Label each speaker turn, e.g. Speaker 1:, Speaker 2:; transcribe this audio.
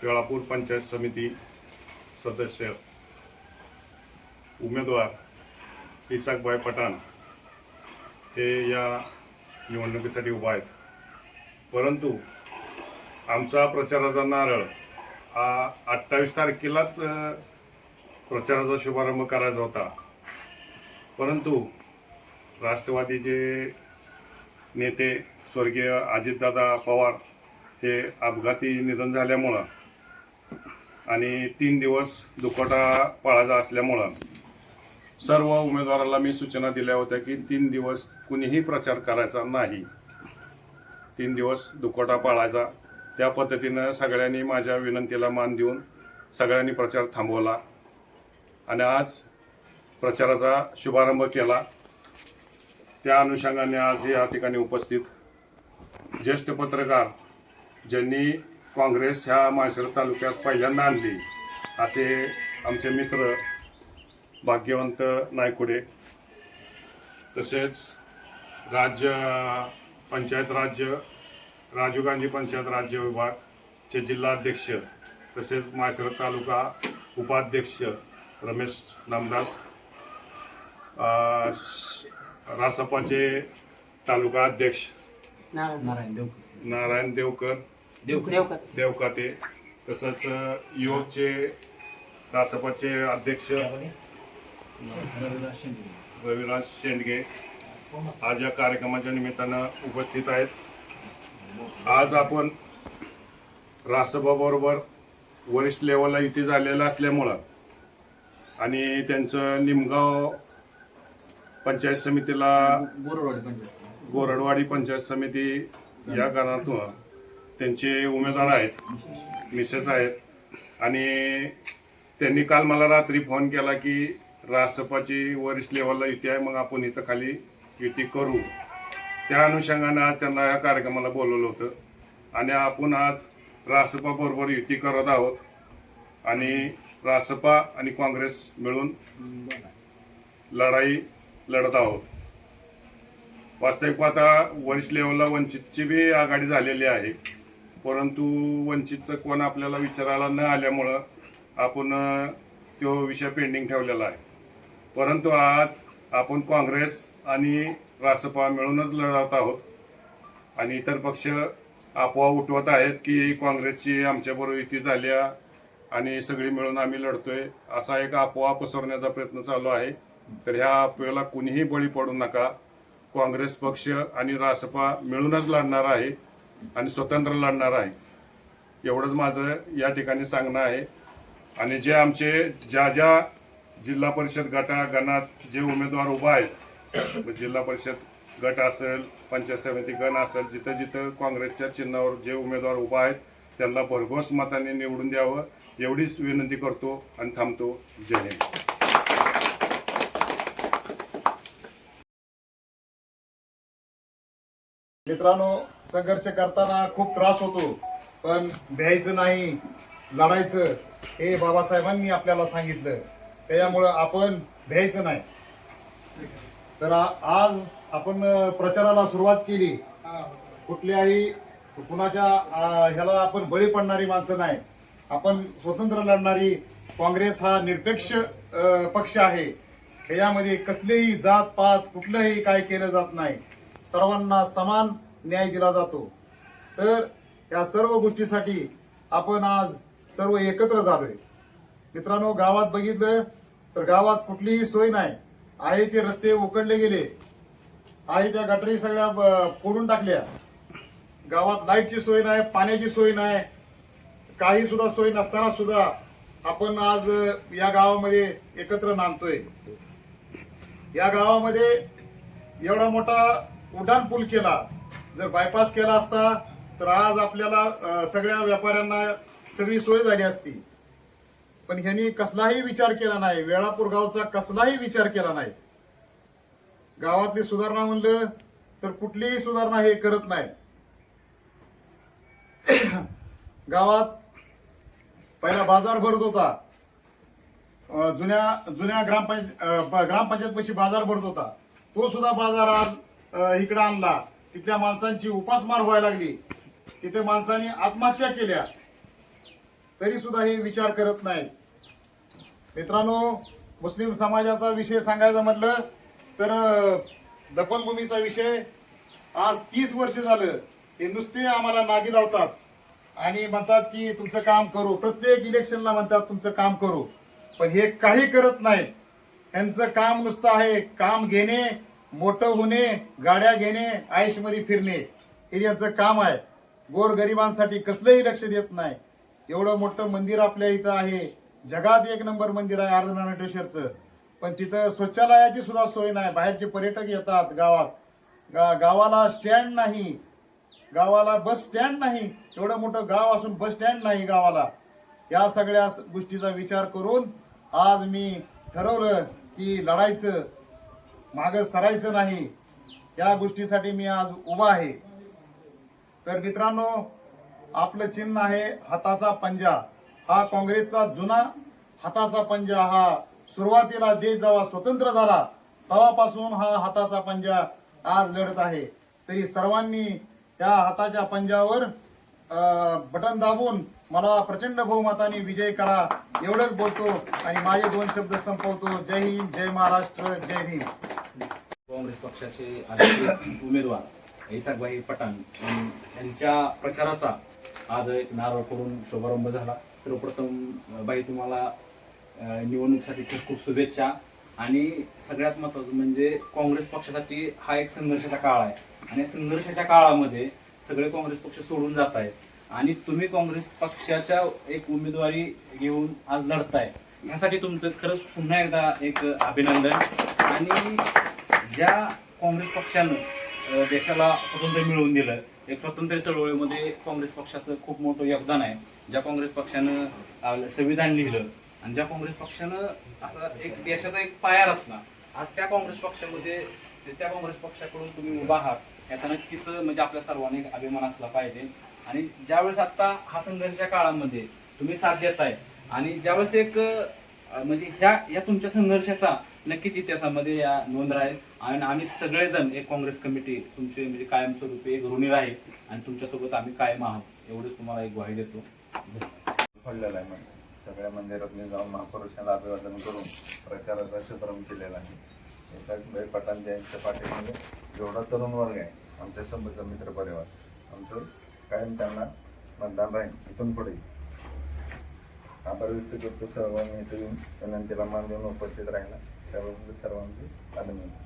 Speaker 1: वेळापूर पंचायत समिती सदस्य उमेदवार इसाकभाई पठाण हे या निवडणुकीसाठी उभा आहेत। परंतु आमचा प्रचाराचा नारळ हा 28 तारखेलाच प्रचाराचा शुभारंभ करायचा होता, परंतु राष्ट्रवादीचे नेते स्वर्गीय अजितदादा पवार हे अपघाती निधन झाल्यामुळं आणि 3 दिवस दुखवटा पाळायचा असल्यामुळं सर्व उमेदवाराला मी सूचना दिल्या होत्या की 3 दिवस कुणीही प्रचार करायचा नाही, 3 दिवस दुखवटा पाळायचा। त्या पद्धतीनं सगळ्यांनी माझ्या विनंतीला मान देऊन सगळ्यांनी प्रचार थांबवला आणि आज प्रचाराचा शुभारंभ केला। त्या अनुषंगाने आज या ठिकाणी उपस्थित ज्येष्ठ पत्रकार ज्यांनी काँग्रेस ह्या माळशिरस तालुक्यात पहिल्यांदा आणली असे आमचे मित्र भाग्यवंत नायकुडे, तसेच राजीव गांधी पंचायत राज्य विभागचे जिल्हाध्यक्ष, तसेच माळशिरस तालुका उपाध्यक्ष रमेश नामदास, रासपाचे तालुका अध्यक्ष नारायण देवकाते, तसंच युवकचे रासपाचे अध्यक्ष रविराज शेंडगे आज या कार्यक्रमाच्या निमित्तानं उपस्थित आहेत। आज आपण रासपाबरोबर वरिष्ठ लेवलला युती झालेलं असल्यामुळं आणि त्यांचं निमगाव पंचायत समितीला गोरडवाडी पंचायत समिती या कारणातून त्यांचे उमेदवार आहेत, मिसेस आहेत आणि त्यांनी काल मला रात्री फोन केला की रासपाची वरिष्ठ लेवलला युती आहे, मग आपण इथं खाली युती करू। त्या अनुषंगाने आज त्यांना या कार्यक्रमाला बोलवलं होतं आणि आपण आज रासपा बरोबर युती करत आहोत आणि रासपा आणि काँग्रेस मिळून लढाई लढत आहोत। वास्तविक पाहता वरिष्ठ लेवलला वंचितची बी आघाडी झालेली आहे, परंतु वंचितचं कोण आपल्याला विचारायला न आल्यामुळं आपण तो विषय पेंडिंग ठेवलेला आहे। परंतु आज आपण काँग्रेस आणि रासपा मिळूनच लढत आहोत आणि इतर पक्ष अफवा उठवत आहेत की काँग्रेसची आमच्याबरोबर युती झाली आणि सगळी मिळून आम्ही लढतोय, असा एक अफवा पसरवण्याचा प्रयत्न चालू आहे। तर ह्या अफवेला कुणीही बळी पडू नका। काँग्रेस पक्ष आणि रासपा मिळूनच लढणार आहे आणि स्वतंत्र लढणार आहे, एवढंच माझं या ठिकाणी सांगणं आहे। आणि जे आमचे ज्या जिल्हा परिषद गणात जे उमेदवार उभा आहेत, जिल्हा परिषद गट असेल, पंचायत समिती गण असेल, जिथं जिथं काँग्रेसच्या चिन्हावर जे उमेदवार उभा आहेत त्यांना भरघोस मताने निवडून द्यावं एवढीच विनंती करतो आणि थांबतो। जय हिंद।
Speaker 2: मित्रांनो, संघर्ष करताना खूप त्रास होतो, पण भ्यायचं नाही, लढायचं हे बाबासाहेबांनी आपल्याला सांगितलं, त्यामुळं आपण भ्यायचं नाही। तर आज आपण प्रचाराला सुरुवात केली। कुठल्याही कुणाच्या ह्याला आपण बळी पडणारी माणसं नाही, आपण स्वतंत्र लढणारी। काँग्रेस हा निरपेक्ष पक्ष आहे, ह्यामध्ये कसलेही जात पात कुठलंही काय केलं जात नाही, सर्वांना समान न्याय दिला जातो। तर या सर्व गोष्टीसाठी आपण आज सर्व एकत्र झालोय। मित्रांनो, गावात बघितलं तर गावात कुठलीही सोय नाही आहे, ते रस्ते उकडले गेले आहे, त्या गटारी सगळ्या फोडून टाकल्या, गावात लाईटची सोय नाही, पाण्याची सोय नाही, काही सुद्धा सोय नसताना सुद्धा आपण आज या गावामध्ये एकत्र नांदतोय। या गावामध्ये एवढा मोठा उड्डाण पूल केला, जर बायपास केला असता तर आज आपल्याला सगळ्या व्यापाऱ्यांना सगळी सोय झाली असती, पण ह्यांनी कसलाही विचार केला नाही, वेळापूर गावचा कसलाही विचार केला नाही। गावातली सुधारणा म्हणलं तर कुठलीही सुधारणा हे करत नाही। गावात पहिला बाजार भरत होता, जुन्या ग्रामपंचायत पाशी बाजार भरत होता, तो सुद्धा बाजार आज इकडे आणला। तिथल्या माणसांची उपासमार व्हायला लागली, तिथे माणसांनी आत्महत्या केल्या। तरी सुद्धा हे विचार करत नाही. मित्रांनो, मुस्लिम समाजाचा विषय सांगायचा म्हटलं तर दफनभूमीचा विषय आज 30 वर्ष झालं हे नुसते आम्हाला नादी लावतात आणि म्हणतात की तुमचं काम करू, प्रत्येक इलेक्शनला म्हणतात तुमचं काम करू, पण हे काही करत नाहीत. यांचं काम नुसतं आहे काम घेणे, मोठं होणे, गाड्या घेणे, आयुष्यमध्ये फिरणे, हे यांचं काम आहे. गोरगरिबांसाठी कसलंही लक्ष देत नाही. एवढं मोठं मंदिर आपल्या इथं आहे, जगात 1 नंबर मंदिर आहे अर्धनारेश्वरचं, पण तिथं शौचालयाची सुद्धा सोय नाही. बाहेरचे पर्यटक येतात गावात, गावाला स्टँड नाही, गावाला बस स्टँड नाही. एवढं मोठं गाव असून बस स्टँड नाही गावाला. या सगळ्या गोष्टीचा विचार करून आज मी ठरवलं की लढायचं, मागं सरायचं नाही. या गोष्टीसाठी मी आज उभा आहे. तर मित्रांनो, आपलं चिन्ह आहे हाताचा पंजा. हा काँग्रेसचा जुना हाताचा पंजा. हा सुरुवातीला देश जेव्हा स्वतंत्र झाला तेव्हापासून हा हाताचा पंजा आज लढत आहे. तरी सर्वांनी त्या हाताच्या पंजावर बटन दाबून मला प्रचंड बहुमताने विजय करा, एवढंच बोलतो आणि माझे 2 शब्द संपवतो. जय हिंद, जय महाराष्ट्र, जय भीम.
Speaker 3: काँग्रेस पक्षाचे अधिकृत उमेदवार इसाकभाई पठाण यांच्या प्रचाराचा आज एक नारळ करून शुभारंभ झाला. सर्वप्रथम बाई तुम्हाला निवडणुकीसाठी खूप खूप शुभेच्छा. आणि सगळ्यात महत्त्वाचं म्हणजे काँग्रेस पक्षासाठी हा एक संघर्षाचा काळ आहे आणि संघर्षाच्या काळामध्ये सगळे काँग्रेस पक्ष सोडून जात आहेत आणि तुम्ही काँग्रेस पक्षाच्या एक उमेदवारी घेऊन आज लढताय. यासाठी तुमचं खरंच पुन्हा एकदा एक अभिनंदन. आणि ज्या काँग्रेस पक्षानं देशाला स्वातंत्र्य मिळवून दिलं, एक स्वातंत्र्य चळवळीमध्ये काँग्रेस पक्षाचं खूप मोठं योगदान आहे. ज्या काँग्रेस पक्षानं संविधान लिहिलं आणि ज्या काँग्रेस पक्षानं असा एक देशाचा एक पाया रचला, आज त्या काँग्रेस पक्षामध्ये त्या काँग्रेस पक्षाकडून तुम्ही उभा आहात याचा नक्कीच म्हणजे आपल्या सर्वांनी अभिमान असला पाहिजे. आणि ज्यावेळेस आता हा संघर्षाच्या काळामध्ये तुम्ही साथ देताय आणि ज्यावेळेस एक म्हणजे ह्या तुमच्या संघर्षाचा नक्कीच इतिहासामध्ये या नोंद राहील. आणि आम्ही सगळेजण एक काँग्रेस कमिटी तुमचे म्हणजे कायमस्वरूपी एक ऋणी राहील आणि तुमच्यासोबत आम्ही कायम आहोत, एवढंच तुम्हाला एक ग्वाही देतो.
Speaker 4: पडलेला आहे. म्हणजे सगळ्या मंदिरात मी जाऊन महापुरुषाला अभिवादन करून प्रचाराचा शुभारंभ केलेला आहे. इसाकभाई पठाण यांच्या पाठीमागे जेवढा तरुण वर्ग आहे, आमच्या समजा मित्र परिवार, आमचं कायम त्यांना मतदान राहील. इथून पुढे आभार व्यक्त करतो सर्वांनी इथे येऊन विनंतीला मान देऊन उपस्थित राहिला त्याबद्दल सर्वांचे अभिनंदन.